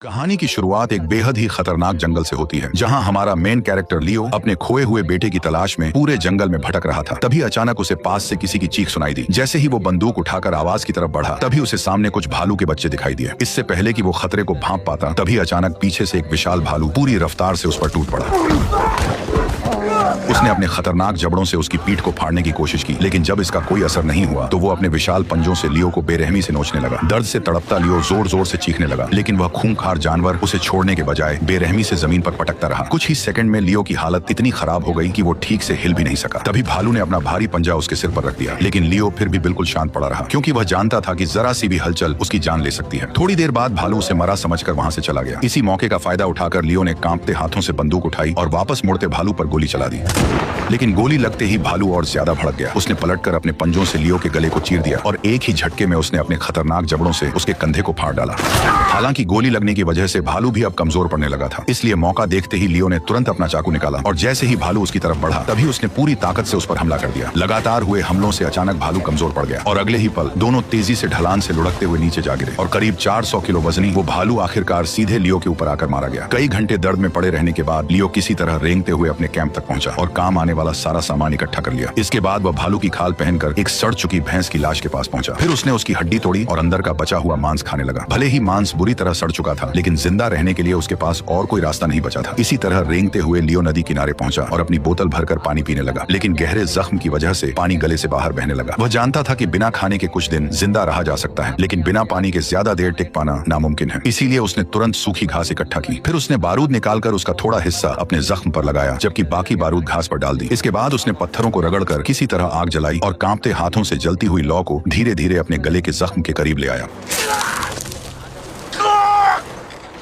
कहानी की शुरुआत एक बेहद ही खतरनाक जंगल से होती है, जहां हमारा मेन कैरेक्टर लियो अपने खोए हुए बेटे की तलाश में पूरे जंगल में भटक रहा था। तभी अचानक उसे पास से किसी की चीख सुनाई दी। जैसे ही वो बंदूक उठाकर आवाज की तरफ बढ़ा, तभी उसे सामने कुछ भालू के बच्चे दिखाई दिए। इससे पहले कि वो खतरे को भांप पाता, तभी अचानक पीछे से एक विशाल भालू पूरी रफ्तार से उस पर टूट पड़ा। उसने अपने खतरनाक जबड़ों से उसकी पीठ को फाड़ने की कोशिश की, लेकिन जब इसका कोई असर नहीं हुआ तो वो अपने विशाल पंजों से लियो को बेरहमी से नोचने लगा। दर्द से तड़पता लियो जोर जोर से चीखने लगा, लेकिन वह खूंखार जानवर उसे छोड़ने के बजाय बेरहमी से जमीन पर पटकता रहा। कुछ ही सेकंड में लियो की हालत इतनी खराब हो गई कि वो ठीक से हिल भी नहीं सका। तभी भालू ने अपना भारी पंजा उसके सिर पर रख दिया, लेकिन लियो फिर भी बिल्कुल शांत पड़ा रहा, क्योंकि वह जानता था कि जरा सी भी हलचल उसकी जान ले सकती है। थोड़ी देर बाद भालू उसे मरा समझकर वहां से चला गया। इसी मौके का फायदा उठाकर लियो ने कांपते हाथों से बंदूक उठाई और वापस मुड़ते भालू पर गोली चला दी। लेकिन गोली लगते ही भालू और ज्यादा भड़क गया। उसने पलटकर अपने पंजों से लियो के गले को चीर दिया और एक ही झटके में उसने अपने खतरनाक जबड़ों से उसके कंधे को फाड़ डाला। हालांकि गोली लगने की वजह से भालू भी अब कमजोर पड़ने लगा था, इसलिए मौका देखते ही लियो ने तुरंत अपना चाकू निकाला और जैसे ही भालू उसकी तरफ बढ़ा, तभी उसने पूरी ताकत से उस पर हमला कर दिया। लगातार हुए हमलों से अचानक भालू कमजोर पड़ गया और अगले ही पल दोनों तेजी से ढलान से लुढ़कते हुए नीचे जा गिरे और करीब 400 किलो वजनी वो भालू आखिरकार सीधे लियो के ऊपर आकर मारा गया। कई घंटे दर्द में पड़े रहने के बाद लियो किसी तरह रेंगते हुए अपने कैंप तक पहुंचा और काम आने वाला सारा सामान इकट्ठा कर लिया। इसके बाद वह भालू की खाल पहनकर एक सड़ चुकी भैंस की लाश के पास पहुंचा। फिर उसने उसकी हड्डी तोड़ी और अंदर का बचा हुआ मांस खाने लगा। भले ही मांस बुरी तरह सड़ चुका था, लेकिन जिंदा रहने के लिए उसके पास और कोई रास्ता नहीं बचा था। इसी तरह रेंगते हुए लियो नदी किनारे पहुंचा और अपनी बोतल भरकर पानी पीने लगा, लेकिन गहरे जख्म की वजह से पानी गले से बाहर बहने लगा। वह जानता था कि बिना खाने के कुछ दिन जिंदा रहा जा सकता है, लेकिन बिना पानी के ज्यादा देर टिक पाना नामुमकिन है। इसीलिए उसने तुरंत सूखी घास इकट्ठा की। फिर उसने बारूद निकालकर उसका थोड़ा हिस्सा अपने जख्म पर लगाया, जबकि बाकी बारूद घास पर डाल दी। इसके बाद उसने पत्थरों को रगड़कर किसी तरह आग जलाई और कांपते हाथों से जलती हुई लौ को धीरे धीरे अपने गले के जख्म के करीब ले आया।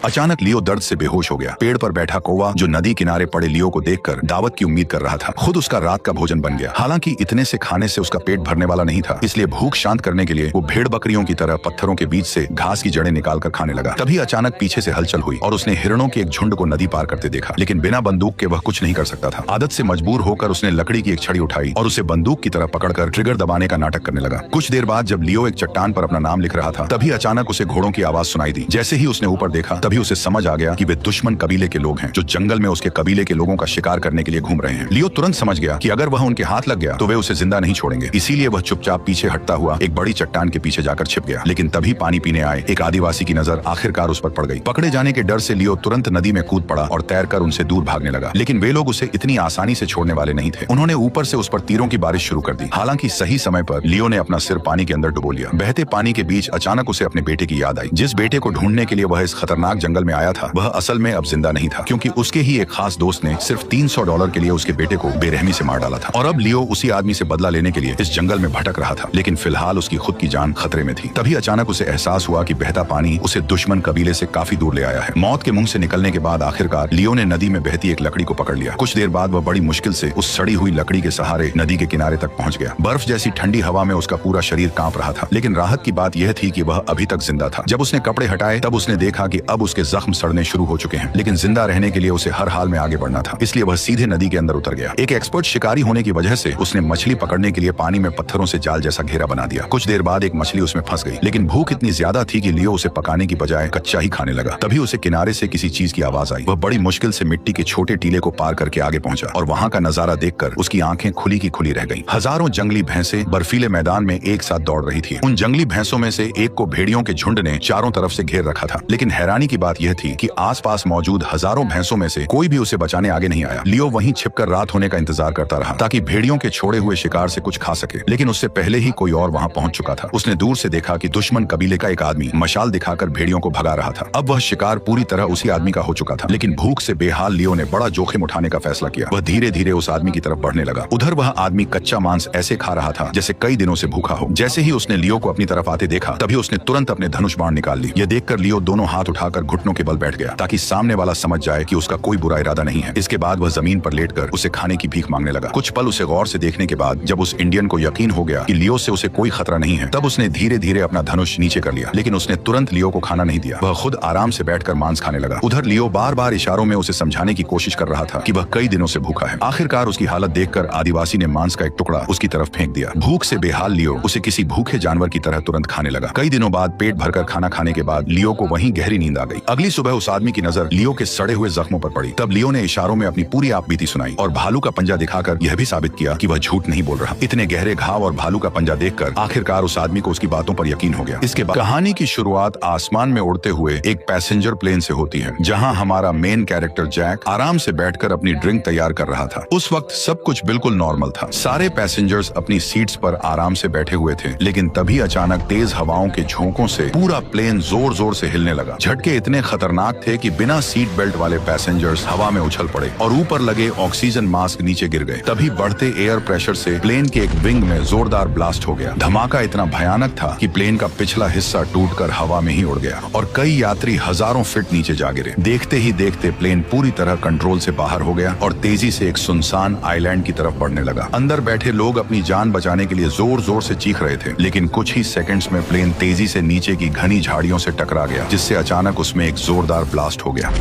अचानक लियो दर्द से बेहोश हो गया। पेड़ पर बैठा कौवा जो नदी किनारे पड़े लियो को देखकर दावत की उम्मीद कर रहा था, खुद उसका रात का भोजन बन गया। हालांकि इतने से खाने से उसका पेट भरने वाला नहीं था, इसलिए भूख शांत करने के लिए वो भेड़ बकरियों की तरह पत्थरों के बीच से घास की जड़ें निकालकर खाने लगा। तभी अचानक पीछे से हलचल हुई और उसने हिरणों के एक झुंड को नदी पार करते देखा, लेकिन बिना बंदूक के वह कुछ नहीं कर सकता था। आदत से मजबूर होकर उसने लकड़ी की एक छड़ी उठाई और उसे बंदूक की तरह पकड़कर ट्रिगर दबाने का नाटक करने लगा। कुछ देर बाद जब लियो एक चट्टान पर अपना नाम लिख रहा था, तभी अचानक उसे घोड़ों की आवाज सुनाई दी। जैसे ही उसने ऊपर देखा, तभी उसे समझ आ गया कि वे दुश्मन कबीले के लोग हैं, जो जंगल में उसके कबीले के लोगों का शिकार करने के लिए घूम रहे हैं। लियो तुरंत समझ गया कि अगर वह उनके हाथ लग गया तो वे उसे जिंदा नहीं छोड़ेंगे। इसीलिए वह चुपचाप पीछे हटता हुआ एक बड़ी चट्टान के पीछे जाकर छिप गया। लेकिन तभी पानी पीने आए एक आदिवासी की नजर आखिरकार उस पर पड़ गई। पकड़े जाने के डर से लियो तुरंत नदी में कूद पड़ा और तैरकर उनसे दूर भागने लगा। लेकिन वे लोग उसे इतनी आसानी से छोड़ने वाले नहीं थे। उन्होंने ऊपर से उस पर तीरों की बारिश शुरू कर दी। हालांकि सही समय पर लियो ने अपना सिर पानी के अंदर डुबो लिया। बहते पानी के बीच अचानक उसे अपने बेटे की याद आई। जिस बेटे को ढूंढने के लिए वह इस खतरनाक जंगल में आया था, वह असल में अब जिंदा नहीं था, क्योंकि उसके ही एक खास दोस्त ने सिर्फ $300 के लिए उसके बेटे को बेरहमी से मार डाला था। और अब लियो उसी आदमी से बदला लेने के लिए इस जंगल में भटक रहा था, लेकिन फिलहाल उसकी खुद की जान खतरे में थी। तभी अचानक उसे एहसास हुआ कि बहता पानी उसे दुश्मन कबीले से काफी दूर ले आया है। मौत के मुंह से निकलने के बाद आखिरकार लियो ने नदी में बहती एक लकड़ी को पकड़ लिया। कुछ देर बाद वह बड़ी मुश्किल से उस सड़ी हुई लकड़ी के सहारे नदी के किनारे तक पहुंच गया। बर्फ जैसी ठंडी हवा में उसका पूरा शरीर कांप रहा था, लेकिन राहत की बात यह थी कि वह अभी तक जिंदा था। जब उसने कपड़े हटाए, तब उसने देखा कि अब उसके जख्म सड़ने शुरू हो चुके हैं, लेकिन जिंदा रहने के लिए उसे हर हाल में आगे बढ़ना था। इसलिए वह सीधे नदी के अंदर उतर गया। एक एक्सपर्ट शिकारी होने की वजह से उसने मछली पकड़ने के लिए पानी में पत्थरों से जाल जैसा घेरा बना दिया। कुछ देर बाद एक मछली उसमें फंस गई, लेकिन भूख इतनी ज्यादा थी कि लियो उसे पकाने की बजाय कच्चा ही खाने लगा। तभी उसे किनारे से किसी चीज की आवाज आई। वह बड़ी मुश्किल से मिट्टी के छोटे टीले को पार करके आगे पहुंचा और वहां का नजारा देखकर उसकी आंखें खुली की खुली रह गईं। हजारों जंगली भैंसें बर्फीले मैदान में एक साथ दौड़ रही थी। उन जंगली भैंसों में से एक को भेड़ियों के झुंड ने चारों तरफ से घेर रखा था, लेकिन हैरानी की बात यह थी कि आसपास मौजूद हजारों भैंसों में से कोई भी उसे बचाने आगे नहीं आया। लियो वहीं छिपकर रात होने का इंतजार करता रहा, ताकि भेड़ियों के छोड़े हुए शिकार से कुछ खा सके, लेकिन उससे पहले ही कोई और वहां पहुंच चुका था। उसने दूर से देखा कि दुश्मन कबीले का एक आदमी मशाल दिखाकर भेड़ियों को भगा रहा था। अब वह शिकार पूरी तरह उसी आदमी का हो चुका था, लेकिन भूख से बेहाल लियो ने बड़ा जोखिम उठाने का फैसला किया। वह धीरे धीरे उस आदमी की तरफ बढ़ने लगा। उधर वह आदमी कच्चा मांस ऐसे खा रहा था जैसे कई दिनों से भूखा हो। जैसे ही उसने लियो को अपनी तरफ आते देखा, तभी उसने तुरंत अपने धनुष बाण निकाल ली। यह देखकर लियो दोनों हाथ उठाकर घुटनों के बल बैठ गया, ताकि सामने वाला समझ जाए कि उसका कोई बुरा इरादा नहीं है। इसके बाद वह जमीन पर लेटकर उसे खाने की भीख मांगने लगा। कुछ पल उसे गौर से देखने के बाद जब उस इंडियन को यकीन हो गया कि लियो से उसे कोई खतरा नहीं है, तब उसने धीरे धीरे अपना धनुष नीचे कर लिया। लेकिन उसने तुरंत लियो को खाना नहीं दिया। वह खुद आराम से बैठकर मांस खाने लगा। उधर लियो बार बार इशारों में उसे समझाने की कोशिश कर रहा था कि वह कई दिनों से भूखा है। आखिरकार उसकी हालत देखकर आदिवासी ने मांस का एक टुकड़ा उसकी तरफ फेंक दिया। भूख से बेहाल लियो उसे किसी भूखे जानवर की तरह तुरंत खाने लगा। कई दिनों बाद पेट भरकर खाना खाने के बाद लियो को वहीं गहरी नींद आ गई। गई। अगली सुबह उस आदमी की नजर लियो के सड़े हुए जख्मों पर पड़ी। तब लियो ने इशारों में अपनी पूरी आपबीती सुनाई और भालू का पंजा दिखाकर यह भी साबित किया कि वह झूठ नहीं बोल रहा। इतने गहरे घाव और भालू का पंजा देखकर आखिरकार उस आदमी को उसकी बातों पर यकीन हो गया। इसके बाद कहानी की शुरुआत आसमान में उड़ते हुए एक पैसेंजर प्लेन से होती है, जहां हमारा मेन कैरेक्टर जैक आराम से बैठकर अपनी ड्रिंक तैयार कर रहा था। उस वक्त सब कुछ बिल्कुल नॉर्मल था। सारे पैसेंजर्स अपनी सीट्स पर आराम से बैठे हुए थे, लेकिन तभी अचानक तेज हवाओं के झोंकों से पूरा प्लेन जोर जोर से हिलने लगा। झटके इतने खतरनाक थे कि बिना सीट बेल्ट वाले पैसेंजर्स हवा में उछल पड़े और ऊपर लगे ऑक्सीजन मास्क नीचे गिर गए। तभी बढ़ते एयर प्रेशर से प्लेन के एक विंग में जोरदार ब्लास्ट हो गया। धमाका इतना भयानक था कि प्लेन का पिछला हिस्सा टूटकर हवा में ही उड़ गया और कई यात्री हजारों फीट नीचे जा गिरे। देखते ही देखते प्लेन पूरी तरह कंट्रोल से बाहर हो गया और तेजी से एक सुनसान आइलैंड की तरफ बढ़ने लगा। अंदर बैठे लोग अपनी जान बचाने के लिए जोर जोर से चीख रहे थे, लेकिन कुछ ही सेकंड्स में प्लेन तेजी से नीचे की घनी झाड़ियों से टकरा गया, जिससे अचानक उसमें एक जोरदार ब्लास्ट हो गया।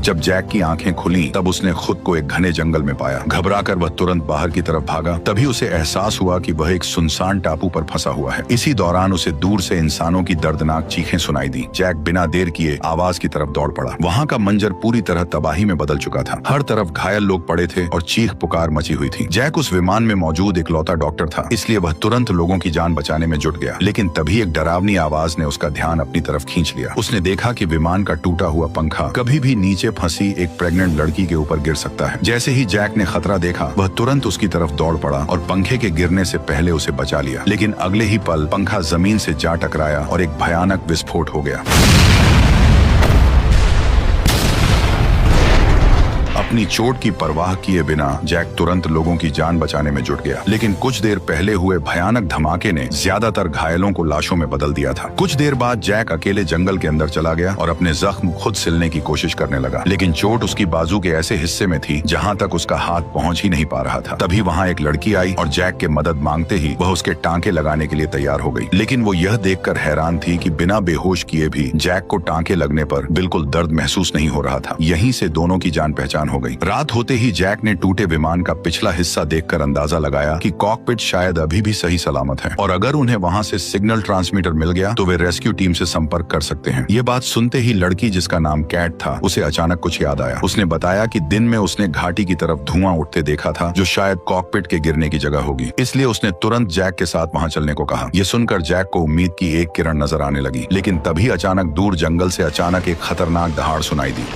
जब जैक की आंखें खुली तब उसने खुद को एक घने जंगल में पाया। घबराकर वह तुरंत बाहर की तरफ भागा। तभी उसे एहसास हुआ कि वह एक सुनसान टापू पर फंसा हुआ है। इसी दौरान उसे दूर से इंसानों की दर्दनाक चीखें सुनाई दी। जैक बिना देर किए आवाज की तरफ दौड़ पड़ा। वहाँ का मंजर पूरी तरह तबाही में बदल चुका था। हर तरफ घायल लोग पड़े थे और चीख पुकार मची हुई थी। जैक उस विमान में मौजूद इकलौता डॉक्टर था, इसलिए वह तुरंत लोगों की जान बचाने में जुट गया। लेकिन तभी एक डरावनी आवाज ने उसका ध्यान अपनी तरफ खींच लिया। उसने देखा कि विमान का टूटा हुआ पंखा कभी भी नीचे फंसी एक प्रेग्नेंट लड़की के ऊपर गिर सकता है। जैसे ही जैक ने खतरा देखा, वह तुरंत उसकी तरफ दौड़ पड़ा और पंखे के गिरने से पहले उसे बचा लिया। लेकिन अगले ही पल पंखा जमीन से जा टकराया और एक भयानक विस्फोट हो गया। अपनी चोट की परवाह किए बिना जैक तुरंत लोगों की जान बचाने में जुट गया। लेकिन कुछ देर पहले हुए भयानक धमाके ने ज्यादातर घायलों को लाशों में बदल दिया था। कुछ देर बाद जैक अकेले जंगल के अंदर चला गया और अपने जख्म खुद सिलने की कोशिश करने लगा। लेकिन चोट उसकी बाजू के ऐसे हिस्से में थी जहां तक उसका हाथ पहुंच ही नहीं पा रहा था। तभी वहां एक लड़की आई और जैक के मदद मांगते ही वह उसके टांके लगाने के लिए तैयार हो गई। लेकिन वो यह देखकर हैरान थी कि बिना बेहोश किए भी जैक को टांके लगने पर बिल्कुल दर्द महसूस नहीं हो रहा था। यहीं से दोनों की जान पहचान हो गई। रात होते ही जैक ने टूटे विमान का पिछला हिस्सा देखकर अंदाजा लगाया कि कॉकपिट शायद अभी भी सही सलामत है और अगर उन्हें वहां से सिग्नल ट्रांसमीटर मिल गया तो वे रेस्क्यू टीम से संपर्क कर सकते हैं। ये बात सुनते ही लड़की, जिसका नाम कैट था, उसे अचानक कुछ याद आया। उसने बताया कि दिन में उसने घाटी की तरफ धुआं उठते देखा था, जो शायद कॉकपिट के गिरने की जगह होगी। इसलिए उसने तुरंत जैक के साथ वहां चलने को कहा। यह सुनकर जैक को उम्मीद की एक किरण नजर आने लगी। लेकिन तभी अचानक दूर जंगल से अचानक एक खतरनाक दहाड़ सुनाई दी।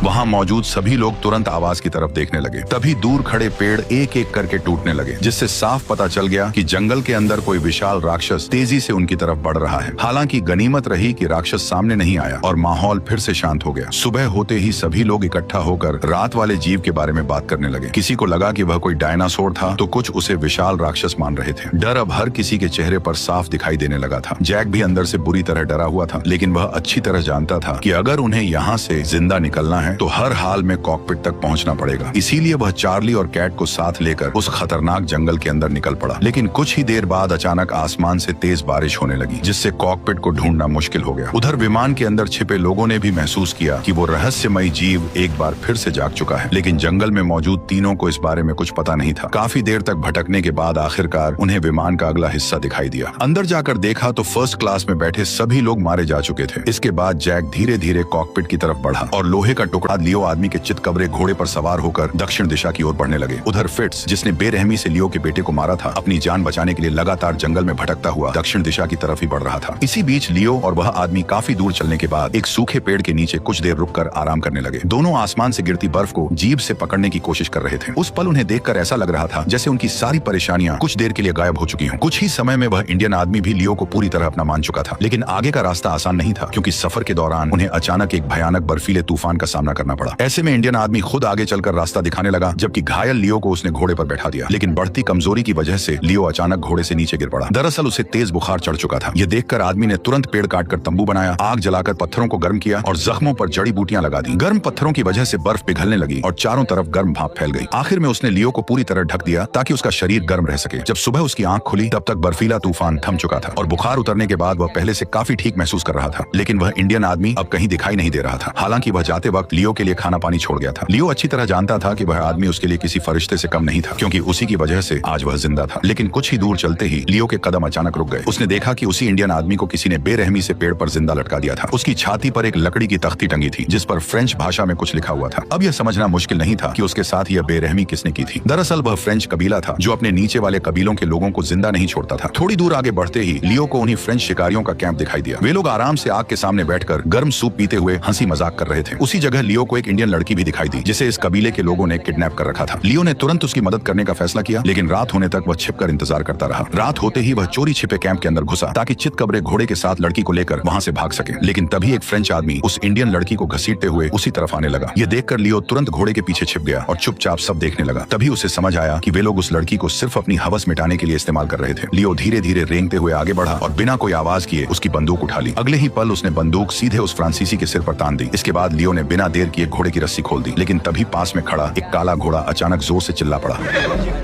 वहां मौजूद सभी लोग तुरंत आवाज की तरफ देखने लगे। तभी दूर खड़े पेड़ एक एक करके टूटने लगे, जिससे साफ पता चल गया कि जंगल के अंदर कोई विशाल राक्षस तेजी से उनकी तरफ बढ़ रहा है। हालांकि गनीमत रही कि राक्षस सामने नहीं आया और माहौल फिर से शांत हो गया। सुबह होते ही सभी लोग इकट्ठा होकर रात वाले जीव के बारे में बात करने लगे। किसी को लगा कि वह कोई डायनासोर था, तो कुछ उसे विशाल राक्षस मान रहे थे। डर अब हर किसी के चेहरे पर साफ दिखाई देने लगा था। जैक भी अंदर से बुरी तरह डरा हुआ था, लेकिन वह अच्छी तरह जानता था कि अगर उन्हें यहाँ से जिंदा निकलना है तो हर हाल में कॉकपिट तक पहुंचना पड़ेगा। इसीलिए वह चार्ली और कैट को साथ लेकर उस खतरनाक जंगल के अंदर निकल पड़ा। लेकिन कुछ ही देर बाद अचानक आसमान से तेज बारिश होने लगी, जिससे कॉकपिट को ढूंढना मुश्किल हो गया। उधर विमान के अंदर छिपे लोगों ने भी महसूस किया कि वो रहस्यमयी जीव एक बार फिर से जाग चुका है। लेकिन जंगल में मौजूद तीनों को इस बारे में कुछ पता नहीं था। काफी देर तक भटकने के बाद आखिरकार उन्हें विमान का अगला हिस्सा दिखाई दिया। अंदर जाकर देखा तो फर्स्ट क्लास में बैठे सभी लोग मारे जा चुके थे। इसके बाद जैक धीरे धीरे कॉकपिट की तरफ बढ़ा और लोहे का टुकड़ा लियो आदमी के चितकबरे घोड़े पर सवार होकर दक्षिण दिशा की ओर बढ़ने लगे। उधर फिट्स, जिसने बेरहमी से लियो के बेटे को मारा था, अपनी जान बचाने के लिए लगातार जंगल में भटकता हुआ दक्षिण दिशा की तरफ ही बढ़ रहा था। इसी बीच लियो और वह आदमी काफी दूर चलने के बाद एक सूखे पेड़ के नीचे कुछ देर रुककर आराम करने लगे। दोनों आसमान से गिरती बर्फ को जीभ से पकड़ने की कोशिश कर रहे थे। उस पल उन्हें देखकर ऐसा लग रहा था जैसे उनकी सारी परेशानियां कुछ देर के लिए गायब हो चुकी हों। कुछ ही समय में वह इंडियन आदमी भी लियो को पूरी तरह अपना मान चुका था। लेकिन आगे का रास्ता आसान नहीं था, क्योंकि सफर के दौरान उन्हें अचानक एक भयानक बर्फीले तूफान का सामना करना पड़ा। ऐसे में इंडियन आदमी खुद आगे चलकर रास्ता दिखाने लगा, जबकि घायल लियो को उसने घोड़े पर बैठा दिया। लेकिन बढ़ती कमजोरी की वजह से लियो अचानक घोड़े से नीचे गिर पड़ा। दरअसल उसे तेज बुखार चढ़ चुका था। यह देखकर आदमी ने तुरंत पेड़ काटकर तंबू बनाया, आग जलाकर पत्थरों को गर्म किया और जख्मों पर जड़ी बूटियां लगा दी। गर्म पत्थरों की वजह से बर्फ पिघलने लगी और चारों तरफ गर्म भाप फैल गई। आखिर में उसने लियो को पूरी तरह ढक दिया ताकि उसका शरीर गर्म रह सके। जब सुबह उसकी आंख खुली तब तक बर्फीला तूफान थम चुका था और बुखार उतरने के बाद वह पहले से काफी ठीक महसूस कर रहा था। लेकिन वह इंडियन आदमी अब कहीं दिखाई नहीं दे रहा था। हालांकि वह जाते वक्त लियो के लिए खाना पानी छोड़ गया था। लियो अच्छी तरह जानता था कि वह आदमी उसके लिए किसी फरिश्ते से कम नहीं था, क्योंकि उसी की वजह से आज वह जिंदा था। लेकिन कुछ ही दूर चलते ही लियो के कदम अचानक रुक गए। उसने देखा कि उसी इंडियन आदमी को किसी ने बेरहमी से पेड़ पर जिंदा लटका दिया था। उसकी छाती पर एक लकड़ी की तख्ती टंगी थी जिस पर फ्रेंच भाषा में कुछ लिखा हुआ था। अब यह समझना मुश्किल नहीं था कि उसके साथ यह बेरहमी किसने की थी। दरअसल वह फ्रेंच कबीला था जो अपने नीचे वाले कबीलों के लोगों को जिंदा नहीं छोड़ता था। थोड़ी दूर आगे बढ़ते ही लियो को उन्हीं फ्रेंच शिकारियों का कैंप दिखाई दिया। वे लोग आराम से आग के सामने बैठकर गर्म सूप पीते हुए हंसी मजाक कर रहे थे। उसी जगह लियो को एक इंडियन लड़की भी दिखाई दी जिसे इस कबीले के लोगों ने किडनैप कर रखा था। लियो ने तुरंत उसकी मदद करने का फैसला किया, लेकिन रात होने तक वह छिपकर इंतजार करता रहा। रात होते ही वह चोरी छिपे कैंप के अंदर घुसा ताकि चितकबरे घोड़े के साथ लड़की को लेकर वहां से भाग सके। लेकिन तभी एक फ्रेंच आदमी उस इंडियन लड़की को घसीटते हुए उसी तरफ आने लगा। यह देखकर लियो तुरंत घोड़े के पीछे छिप गया और चुपचाप सब देखने लगा। तभी उसे समझ आया कि वे लोग उस लड़की को सिर्फ अपनी हवस मिटाने के लिए इस्तेमाल कर रहे थे। लियो धीरे धीरे रेंगते हुए आगे बढ़ा और बिना कोई आवाज किए उसकी बंदूक उठा ली। अगले ही पल उसने बंदूक सीधे उस फ्रांसीसी के सिर पर तान दी। इसके बाद लियो ने बिना देर किए घोड़े की रस्सी खोल दी। लेकिन तभी पास में खड़ा एक काला घोड़ा अचानक जोर से चिल्ला पड़ा।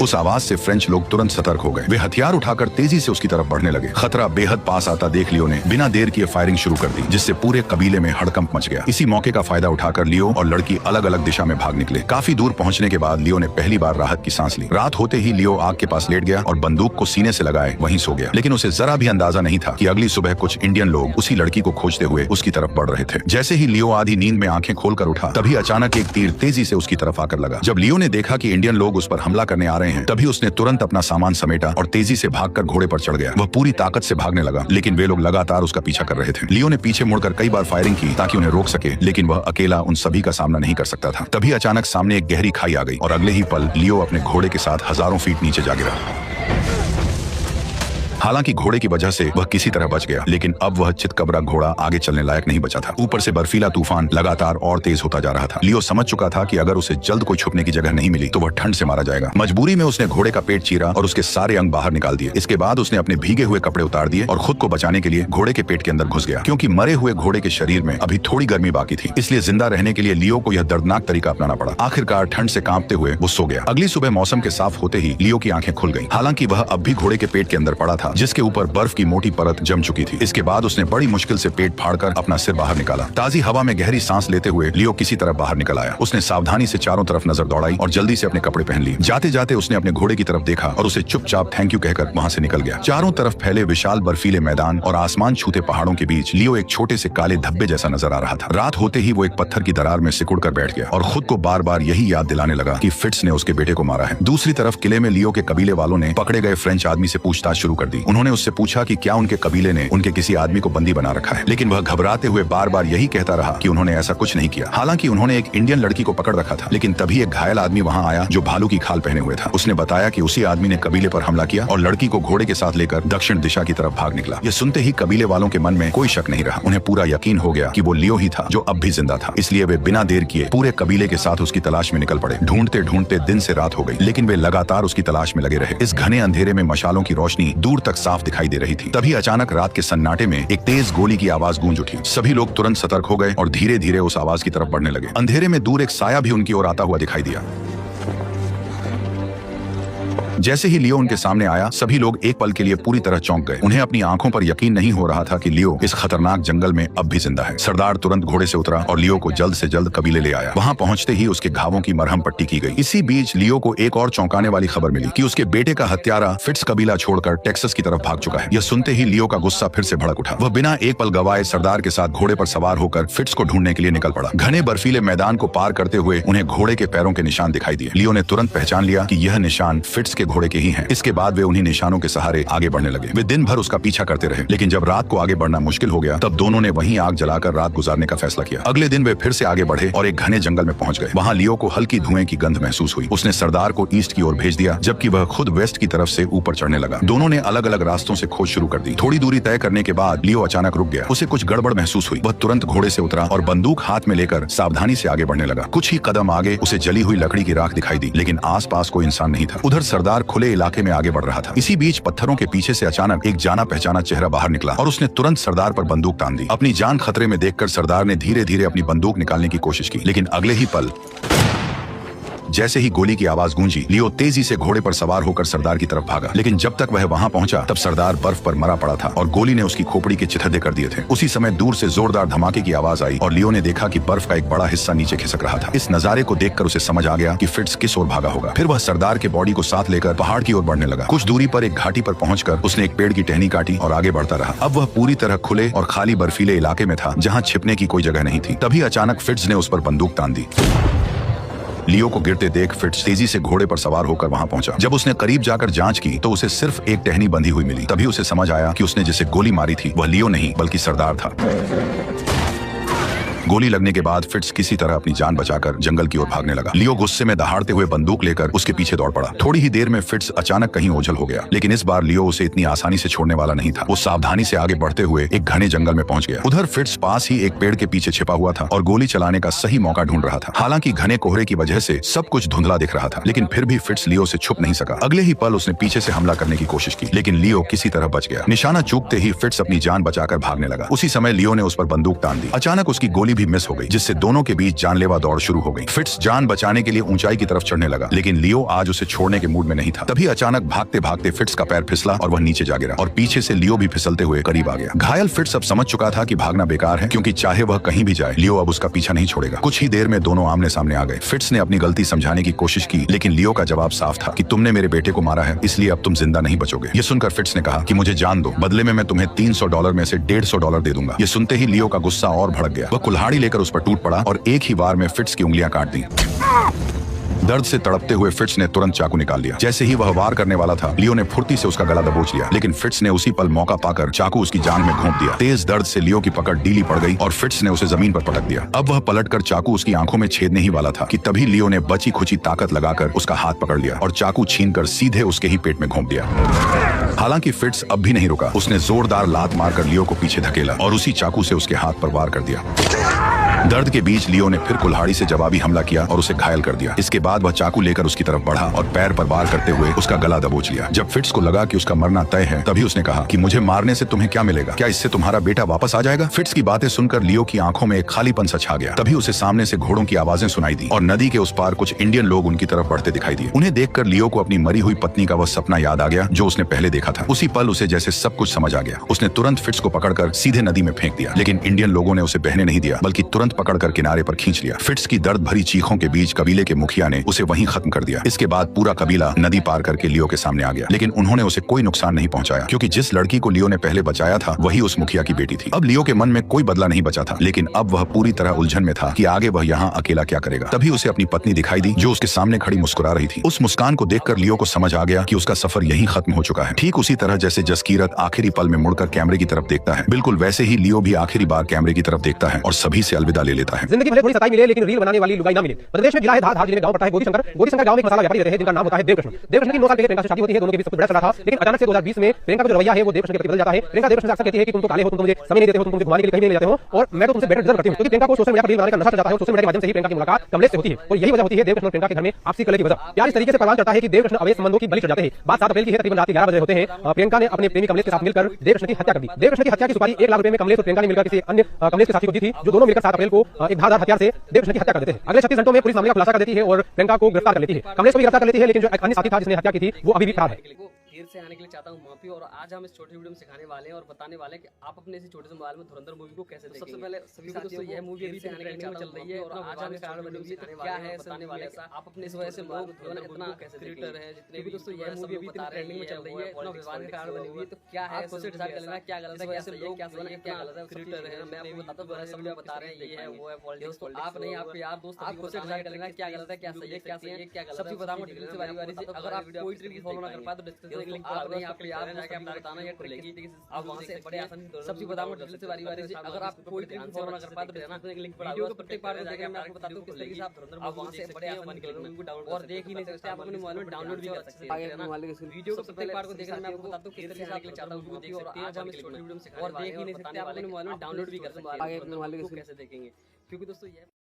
उस आवाज से फ्रेंच लोग तुरंत सतर्क हो गए। वे हथियार उठाकर तेजी से उसकी तरफ बढ़ने लगे। खतरा बेहद पास आता देख लियो ने बिना देर किए फायरिंग शुरू कर दी, जिससे पूरे कबीले में हड़कंप मच गया। इसी मौके का फायदा उठाकर लियो और लड़की अलग अलग दिशा में भाग निकले। काफी दूर पहुंचने के बाद लियो ने पहली बार राहत की सांस ली। रात होते ही लियो आग के पास लेट गया और बंदूक को सीने से लगाए वहीं सो गया। लेकिन उसे जरा भी अंदाजा नहीं था कि अगली सुबह कुछ इंडियन लोग उसी लड़की को खोजते हुए उसकी तरफ बढ़ रहे थे। जैसे ही लियो आधी नींद में आंखें खोलकर उठा, तभी अचानक एक तीर तेजी से उसकी तरफ आकर लगा। जब लियो ने देखा कि इंडियन लोग उस पर हमला करने आ रहे हैं, तभी उसने तुरंत अपना सामान समेटा और तेजी से भागकर घोड़े पर चढ़ गया। वह पूरी ताकत से भागने लगा, लेकिन वे लोग लगातार उसका पीछा कर रहे थे। लियो ने पीछे मुड़कर कई बार फायरिंग की ताकि उन्हें रोक सके, लेकिन वह अकेला उन सभी का सामना नहीं कर सकता था। तभी अचानक सामने एक गहरी खाई आ गई और अगले ही पल लियो अपने घोड़े के साथ हजारों फीट नीचे जा गिरा। हालांकि घोड़े की वजह से वह किसी तरह बच गया, लेकिन अब वह चितकबरा घोड़ा आगे चलने लायक नहीं बचा था। ऊपर से बर्फीला तूफान लगातार और तेज होता जा रहा था। लियो समझ चुका था कि अगर उसे जल्द कोई छुपने की जगह नहीं मिली तो वह ठंड से मारा जाएगा। मजबूरी में उसने घोड़े का पेट चीरा और उसके सारे अंग बाहर निकाल दिए। इसके बाद उसने अपने भीगे हुए कपड़े उतार दिए और खुद को बचाने के लिए घोड़े के पेट के अंदर घुस गया। क्योंकि मरे हुए घोड़े के शरीर में अभी थोड़ी गर्मी बाकी थी, इसलिए जिंदा रहने के लिए लियो को यह दर्दनाक तरीका अपनाना पड़ा। आखिरकार ठंड से कांपते हुए वो सो गया। अगली सुबह मौसम के साफ होते ही लियो की आंखें खुल गईं। हालांकि वह अब भी घोड़े के पेट के अंदर पड़ा था, जिसके ऊपर बर्फ की मोटी परत जम चुकी थी। इसके बाद उसने बड़ी मुश्किल से पेट फाड़कर अपना सिर बाहर निकाला। ताजी हवा में गहरी सांस लेते हुए लियो किसी तरह बाहर निकल आया। उसने सावधानी से चारों तरफ नजर दौड़ाई और जल्दी से अपने कपड़े पहन लिए। जाते जाते उसने अपने घोड़े की तरफ देखा और उसे चुपचाप थैंक यू कहकर वहां से निकल गया। चारों तरफ फैले विशाल बर्फीले मैदान और आसमान छूते पहाड़ों के बीच लियो एक छोटे से काले धब्बे जैसा नजर आ रहा था। रात होते ही वो एक पत्थर की दरार में सिकुड़ कर बैठ गया और खुद को बार बार यही याद दिलाने लगा कि फिट्स ने उसके बेटे को मारा है। दूसरी तरफ किले में लियो के कबीले वालों ने पकड़े गए फ्रेंच आदमी से पूछताछ शुरू कर दी। उन्होंने उससे पूछा कि क्या उनके कबीले ने उनके किसी आदमी को बंदी बना रखा है, लेकिन वह घबराते हुए बार बार यही कहता रहा कि उन्होंने ऐसा कुछ नहीं किया। हालांकि उन्होंने एक इंडियन लड़की को पकड़ रखा था। लेकिन तभी एक घायल आदमी वहां आया जो भालू की खाल पहने हुए था। उसने बताया कि उसी आदमी ने कबीले पर हमला किया और लड़की को घोड़े के साथ लेकर दक्षिण दिशा की तरफ भाग निकला। यह सुनते ही कबीले वालों के मन में कोई शक नहीं रहा। उन्हें पूरा यकीन हो गया कि वो लियो ही था जो अब भी जिंदा था। इसलिए वे बिना देर किए पूरे कबीले के साथ उसकी तलाश में निकल पड़े। ढूंढते ढूंढते दिन से रात हो गई, लेकिन वे लगातार उसकी तलाश में लगे रहे। इस घने अंधेरे में मशालों की रोशनी दूर तक साफ दिखाई दे रही थी। तभी अचानक रात के सन्नाटे में एक तेज गोली की आवाज गूंज उठी। सभी लोग तुरंत सतर्क हो गए और धीरे धीरे उस आवाज की तरफ बढ़ने लगे। अंधेरे में दूर एक साया भी उनकी ओर आता हुआ दिखाई दिया। जैसे ही लियो उनके सामने आया, सभी लोग एक पल के लिए पूरी तरह चौंक गए। उन्हें अपनी आंखों पर यकीन नहीं हो रहा था कि लियो इस खतरनाक जंगल में अब भी जिंदा है। सरदार तुरंत घोड़े से उतरा और लियो को जल्द से जल्द कबीले ले आया। वहां पहुंचते ही उसके घावों की मरहम पट्टी की गई। इसी बीच लियो को एक और चौंकाने वाली खबर मिली कि उसके बेटे का हत्यारा फिट्स कबीला छोड़कर टेक्सास की तरफ भाग चुका है। यह सुनते ही लियो का गुस्सा फिर से भड़क उठा। वह बिना एक पल गवाए सरदार के साथ घोड़े पर सवार होकर फिट्स को ढूंढने के लिए निकल पड़ा। घने बर्फीले मैदान को पार करते हुए उन्हें घोड़े के पैरों के निशान दिखाई दिए। लियो ने तुरंत पहचान लिया कि यह निशान फिट्स के घोड़े के ही हैं। इसके बाद वे उन्हीं निशानों के सहारे आगे बढ़ने लगे। वे दिन भर उसका पीछा करते रहे, लेकिन जब रात को आगे बढ़ना मुश्किल हो गया, तब दोनों ने वहीं आग जलाकर रात गुजारने का फैसला किया। अगले दिन वे फिर से आगे बढ़े और एक घने जंगल में पहुंच गए। वहां लियो को हल्की धुएं की गंध महसूस हुई। उसने सरदार को ईस्ट की ओर भेज दिया, जबकि वह खुद वेस्ट की तरफ से ऊपर चढ़ने लगा। दोनों ने अलग अलग रास्तों से खोज शुरू कर दी। थोड़ी दूरी तय करने के बाद लियो अचानक रुक गया। उसे कुछ गड़बड़ महसूस हुई। वह तुरंत घोड़े से उतरा और बंदूक हाथ में लेकर सावधानी से आगे बढ़ने लगा। कुछ ही कदम आगे उसे जली हुई लकड़ी की राख दिखाई दी, लेकिन आसपास कोई इंसान नहीं था। उधर सरदार खुले इलाके में आगे बढ़ रहा था। इसी बीच पत्थरों के पीछे से अचानक एक जाना पहचाना चेहरा बाहर निकला और उसने तुरंत सरदार पर बंदूक तान दी। अपनी जान खतरे में देखकर सरदार ने धीरे धीरे अपनी बंदूक निकालने की कोशिश की, लेकिन अगले ही पल जैसे ही गोली की आवाज गूंजी, लियो तेजी से घोड़े पर सवार होकर सरदार की तरफ भागा, लेकिन जब तक वह वहां पहुंचा तब सरदार बर्फ पर मरा पड़ा था और गोली ने उसकी खोपड़ी के चिथड़े कर दिए थे। उसी समय दूर से जोरदार धमाके की आवाज आई और लियो ने देखा कि बर्फ का एक बड़ा हिस्सा नीचे खिसक रहा था। इस नजारे को देखकर उसे समझ आ गया कि फिट्ज किस ओर भागा होगा। फिर वह सरदार के बॉडी को साथ लेकर पहाड़ की ओर बढ़ने लगा। कुछ दूरी पर एक घाटी पर पहुंचकर उसने एक पेड़ की टहनी काटी और आगे बढ़ता रहा। अब वह पूरी तरह खुले और खाली बर्फीले इलाके में था जहां छिपने की कोई जगह नहीं थी। तभी अचानक फिट्ज ने उस पर बंदूक तान दी। लियो को गिरते देख फिट्ज तेजी से घोड़े पर सवार होकर वहां पहुंचा। जब उसने करीब जाकर जांच की तो उसे सिर्फ एक टहनी बंधी हुई मिली। तभी उसे समझ आया कि उसने जिसे गोली मारी थी वह लियो नहीं बल्कि सरदार था। गोली लगने के बाद फिट्ज किसी तरह अपनी जान बचाकर जंगल की ओर भागने लगा। लियो गुस्से में दहाड़ते हुए बंदूक लेकर उसके पीछे दौड़ पड़ा। थोड़ी ही देर में फिट्ज अचानक कहीं ओझल हो गया, लेकिन इस बार लियो उसे इतनी आसानी से छोड़ने वाला नहीं था। वो सावधानी से आगे बढ़ते हुए एक घने जंगल में पहुंच गया। उधर फिट्ज पास ही एक पेड़ के पीछे छिपा हुआ था और गोली चलाने का सही मौका ढूंढ रहा था। हालांकि घने कोहरे की वजह से सब कुछ धुंधला दिख रहा था, लेकिन फिर भी फिट्ज लियो से छुप नहीं सका। अगले ही पल उसने पीछे से हमला करने की कोशिश की, लेकिन लियो किसी तरह बच गया। निशाना चूकते ही फिट्ज अपनी जान बचाकर भागने लगा। उसी समय लियो ने उस पर बंदूक तान दी। अचानक उसकी गोली भी मिस हो गई, जिससे दोनों के बीच जानलेवा दौड़ शुरू हो गई। फिट्ज जान बचाने के लिए ऊंचाई की तरफ चढ़ने लगा, लेकिन लियो आज उसे छोड़ने के मूड में नहीं था। तभी अचानक भागते भागते फिट्ज का पैर फिसला और वह नीचे जा गिरा और पीछे से लियो भी फिसलते हुए करीब आ गया। घायल फिट्ज अब समझ चुका था कि भागना बेकार है, क्योंकि चाहे वह कहीं भी जाए लियो अब उसका पीछा नहीं छोड़ेगा। कुछ ही देर में दोनों आमने सामने आ गए। फिट्ज ने अपनी गलती समझाने की कोशिश की, लेकिन लियो का जवाब साफ था कि तुमने मेरे बेटे को मारा है, इसलिए अब तुम जिंदा नहीं बचोगे। ये सुनकर फिट्ज ने कहा कि मुझे जान दो, बदले में मैं तुम्हें $300 में से $150 दे दूंगा। ये सुनते ही लियो का गुस्सा और भड़क गया। वह कुल्हाड़ी लेकर उस पर टूट पड़ा और एक ही बार में फिट्ज की उंगलियां काट दी। दर्द से तड़पते हुए फिट्ज ने तुरंत चाकू निकाल लिया। जैसे ही वह वार करने वाला था, लियो ने फुर्ती से उसका गला दबोच लिया, लेकिन फिट्ज ने उसी पल मौका पाकर चाकू उसकी जांघ में घोंप दिया। तेज दर्द से लियो की पकड़ ढीली पड़ गई और फिट्ज ने उसे जमीन पर पटक दिया। अब वह पलटकर चाकू उसकी आंखों में छेदने ही वाला था कि तभी लियो ने बची खुची ताकत लगाकर उसका हाथ पकड़ लिया और चाकू छीनकर सीधे उसके ही पेट में घोंप दिया। हालांकि फिट्ज अब भी नहीं रुका। उसने जोरदार लात मारकर लियो को पीछे धकेला और उसी चाकू से उसके हाथ पर वार कर दिया। दर्द के बीच लियो ने फिर कुल्हाड़ी से जवाबी हमला किया और उसे घायल कर दिया। इसके बाद वह चाकू लेकर उसकी तरफ बढ़ा और पैर पर वार करते हुए उसका गला दबोच लिया। जब फिट्ज को लगा कि उसका मरना तय है, तभी उसने कहा कि मुझे मारने से तुम्हें क्या मिलेगा? क्या इससे तुम्हारा बेटा वापस आ जाएगा? फिट्ज की बातें सुनकर लियो की आंखों में एक खालीपन सा छा गया। तभी उसे सामने से घोड़ों की आवाजें सुनाई दी और नदी के उस पार कुछ इंडियन लोग उनकी तरफ बढ़ते दिखाई दिए। उन्हें देखकर लियो को अपनी मरी हुई पत्नी का वह सपना याद आ गया जो उसने पहले देखा था। उसी पल उसे जैसे सब कुछ समझ आ गया। उसने तुरंत फिट्ज को पकड़कर सीधे नदी में फेंक दिया, लेकिन इंडियन लोगों ने उसे बहने नहीं दिया, बल्कि तुरंत पकड़कर किनारे पर खींच लिया। फिट्ज की दर्द भरी चीखों के बीच कबीले के मुखिया ने उसे वहीं खत्म कर दिया। इसके बाद पूरा कबीला नदी पार करके लियो के सामने आ गया, लेकिन उन्होंने उसे कोई नुकसान नहीं पहुंचाया, क्योंकि जिस लड़की को लियो ने पहले बचाया था वही उस मुखिया की बेटी थी। अब लियो के मन में कोई बदला नहीं बचा था, लेकिन अब वह पूरी तरह उलझन में था कि आगे वह यहाँ अकेला क्या करेगा। तभी उसे अपनी पत्नी दिखाई दी जो उसके सामने खड़ी मुस्कुरा रही थी। उस मुस्कान को देखकर लियो को समझ आ गया कि उसका सफर यहीं खत्म हो चुका है। ठीक उसी तरह जैसे जसकीरत आखिरी पल में मुड़कर कैमरे की तरफ देखता है, बिल्कुल वैसे ही लियो भी आखिरी बार कैमरे की तरफ देखता है और सभी से अलविदा ले लेता है। जिंदगी भले थोड़ी सताई मिले, लेकिन रील बनाने वाली लुगाई ना मिले। प्रदेश में जिला है धार जिले में गांव पड़ता है गोदी शंकर गांव में एक मसाला व्यापारी रहते हैं जिनका नाम होता है देवकृष्ण की 9 साल पहले प्रियंका से शादी होती है। दोनों के बीच सब कुछ बड़ा चला था, लेकिन अचानक से 2020 में प्रियंका का जो रवैया है वो देवकृष्ण के प्रति बदल जाता है। प्रियंका देवकृष्ण से अक्सर कहती है कि तुम तो काले हो, तुम मुझे समय नहीं देते हो, तुम मुझे घुमाने के लिए कहीं नहीं ले जाते हो और मैं तो तुमसे बेटर डिजर्व करती हूं। क्योंकि प्रियंका को सोशल मीडिया पर रील बनाने का नशा चढ़ जाता है और सोशल मीडिया के माध्यम से ही प्रियंका की मुलाकात कमलेश से होती है और यही वजह होती है देवकृष्ण और प्रियंका के घर में आपसी कलह की वजह। प्यार इस तरीके से परवान चढ़ता है कि देवकृष्ण अवैध संबंधों की बलि चढ़ जाते हैं। बात 7 अप्रैल की है, तकरीबन रात 11 बजे होते हैं। प्रियंका ने अपने प्रेमी कमलेश के साथ मिलकर देवकृष्ण की हत्या कर दी। देवकृष्ण की हत्या की सुपारी 1 लाख रुपए में कमलेश और प्रियंका ने मिलकर किसी अन्य कमलेश के साथी को दी थी, जो दोनों मिलकर 7 अप्रैल को एक धारदार हथियार से देवकृष्ण की हत्या कर देते हैं। अगले 36 घंटों में पुलिस मामले का खुलासा कर देती है और प्रियंका को गिरफ्तार कर लेती है। कमलेश को भी गिरफ्तार कर लेती है, लेकिन जो अन्य साथी था जिसने हत्या की थी वो अभी भी फरार है। देर से आने के लिए चाहता हूँ माफी। और आज हम इस छोटे वीडियो में सिखाने वाले हैं और बताने वाले हैं कि आप अपने इस छोटे से मोबाइल में धुरंधर मूवी को कैसे देखेंगे। सबसे पहले सभी दोस्तों यह मूवी अभी से आने के लिए चल रही है और आज हम इस छोटे वीडियो में सिखाने क्या है बताने वाले हैं आप अपने इस वजह से लोग इतना कैसे क्रिएटर है जितने भी दोस्तों यह मूवी अभी इतनी ट्रेंडिंग में चल रही है, इतना विवाद का कारण बनी हुई है, तो क्या है सोचे डिसाइड कर लेना क्या गलत है, क्या सही है, क्या सही है, क्या गलत है। क्रिएटर है, मैं आपको बताता हूं, सब लोग बता रहे हैं ये है वो है पॉलिटिक्स। आप नहीं, आपके यार दोस्त आप सोचे डिसाइड कर लेना क्या गलत है, क्या सही है, क्या सही है, क्या गलत है, सब बताऊंगा डिटेल से बारी-बारी से। अगर आप कोई ट्रिक फॉलो ना कर पाए तो डिस्क्रिप्शन लिंक आप नहीं, आपके यार जाके आप बताना ये ट्रिक आप वहां से बड़े आसानी से सब चीज बताऊंगा डिटेल से बारी-बारी से। अगर आप कोई ट्रिक फॉलो ना कर पाए तो डिस्क्रिप्शन लिंक पर वीडियो को प्रत्येक पार्ट में जाके मैं आपको बताता हूं किस तरीके से आप धुरंधर वहां से बड़े आसानी से उनको डाउनलोड और देख ही नहीं सकते, आप अपने मोबाइल में डाउनलोड भी कर सकते हैं। वीडियो को प्रत्येक पार्ट को देखना मैं आपको बताता हूं किस तरीके से आप चाहता हूं देखिए और आज हम इस छोटे वीडियो में सिखाने और देख ही नहीं सकते, आप अपने मोबाइल में डाउनलोड भी कर सकते हैं। आगे अपने मोबाइल को कैसे देखेंगे, क्योंकि दोस्तों ये